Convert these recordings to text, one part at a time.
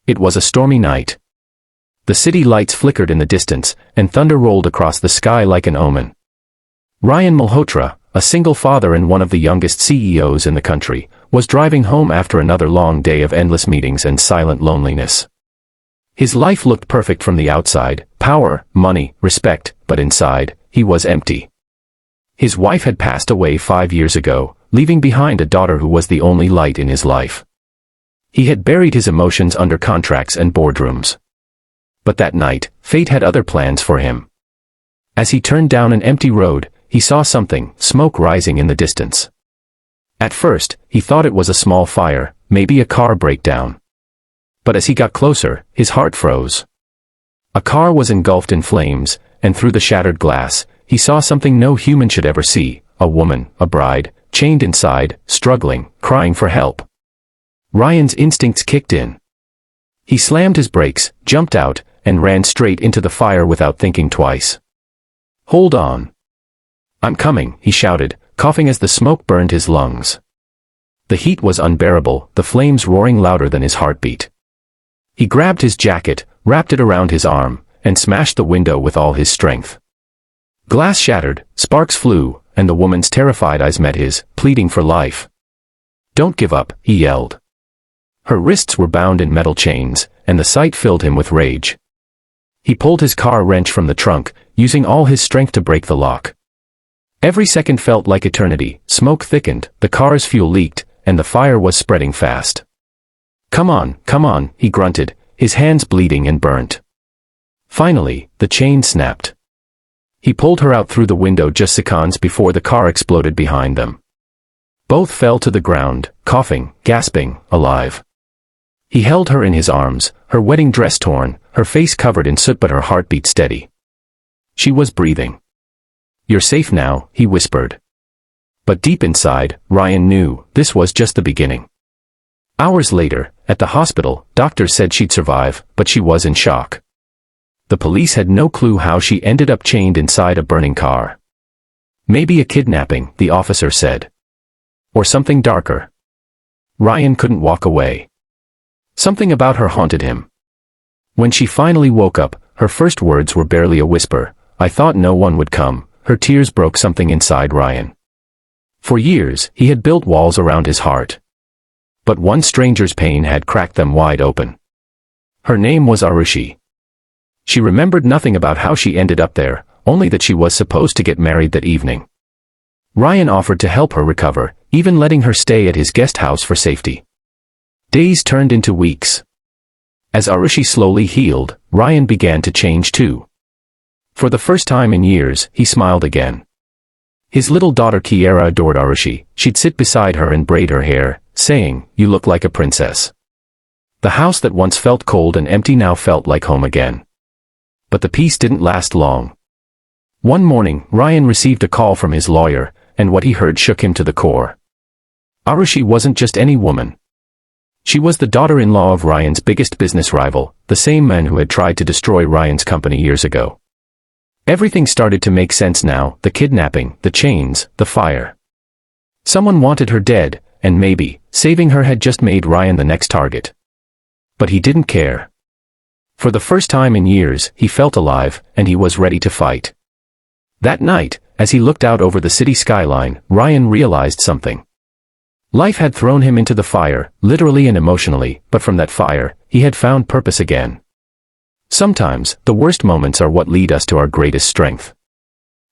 It was a stormy night. The city lights flickered in the distance, and thunder rolled across the sky like an omen. Ryan Malhotra, a single father and one of the youngest CEOs in the country, was driving home after another long day of endless meetings and silent loneliness. His life looked perfect from the outside: power, money, respect, but inside, he was empty. His wife had passed away 5 years ago, leaving behind a daughter who was the only light in his life. He had buried his emotions under contracts and boardrooms. But that night, fate had other plans for him. As he turned down an empty road, he saw something, smoke rising in the distance. At first, he thought it was a small fire, maybe a car breakdown. But as he got closer, his heart froze. A car was engulfed in flames, and through the shattered glass, he saw something no human should ever see: a woman, a bride, chained inside, struggling, crying for help. Ryan's instincts kicked in. He slammed his brakes, jumped out, and ran straight into the fire without thinking twice. "Hold on. I'm coming," he shouted, coughing as the smoke burned his lungs. The heat was unbearable, the flames roaring louder than his heartbeat. He grabbed his jacket, wrapped it around his arm, and smashed the window with all his strength. Glass shattered, sparks flew, and the woman's terrified eyes met his, pleading for life. "Don't give up," he yelled. Her wrists were bound in metal chains, and the sight filled him with rage. He pulled his car wrench from the trunk, using all his strength to break the lock. Every second felt like eternity. Smoke thickened, the car's fuel leaked, and the fire was spreading fast. Come on," he grunted, his hands bleeding and burnt. Finally, the chain snapped. He pulled her out through the window just seconds before the car exploded behind them. Both fell to the ground, coughing, gasping, alive. He held her in his arms, her wedding dress torn, her face covered in soot but her heartbeat steady. She was breathing. "You're safe now," he whispered. But deep inside, Ryan knew this was just the beginning. Hours later, at the hospital, doctors said she'd survive, but she was in shock. The police had no clue how she ended up chained inside a burning car. "Maybe a kidnapping," the officer said. "Or something darker." Ryan couldn't walk away. Something about her haunted him. When she finally woke up, her first words were barely a whisper. "I thought no one would come." Her tears broke something inside Ryan. For years, he had built walls around his heart. But one stranger's pain had cracked them wide open. Her name was Arushi. She remembered nothing about how she ended up there, only that she was supposed to get married that evening. Ryan offered to help her recover, even letting her stay at his guest house for safety. Days turned into weeks. As Arushi slowly healed, Ryan began to change too. For the first time in years, he smiled again. His little daughter Kiera adored Arushi. She'd sit beside her and braid her hair, saying, "You look like a princess." The house that once felt cold and empty now felt like home again. But the peace didn't last long. One morning, Ryan received a call from his lawyer, and what he heard shook him to the core. Arushi wasn't just any woman. She was the daughter-in-law of Ryan's biggest business rival, the same man who had tried to destroy Ryan's company years ago. Everything started to make sense now: the kidnapping, the chains, the fire. Someone wanted her dead, and maybe, saving her had just made Ryan the next target. But he didn't care. For the first time in years, he felt alive, and he was ready to fight. That night, as he looked out over the city skyline, Ryan realized something. Life had thrown him into the fire, literally and emotionally, but from that fire, he had found purpose again. Sometimes, the worst moments are what lead us to our greatest strength.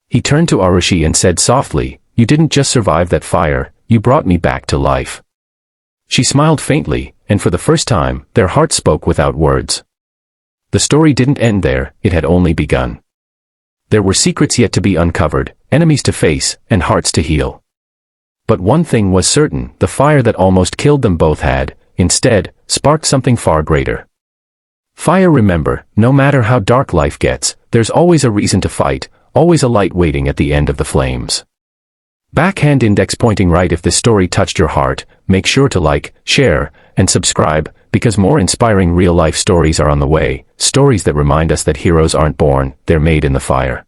He turned to Arushi and said softly, "You didn't just survive that fire, you brought me back to life." She smiled faintly, and for the first time, their hearts spoke without words. The story didn't end there, it had only begun. There were secrets yet to be uncovered, enemies to face, and hearts to heal. But one thing was certain: the fire that almost killed them both had, instead, sparked something far greater. Fire, remember, no matter how dark life gets, there's always a reason to fight, always a light waiting at the end of the flames. Backhand index pointing right. If this story touched your heart, make sure to like, share, and subscribe, because more inspiring real-life stories are on the way, stories that remind us that heroes aren't born, they're made in the fire.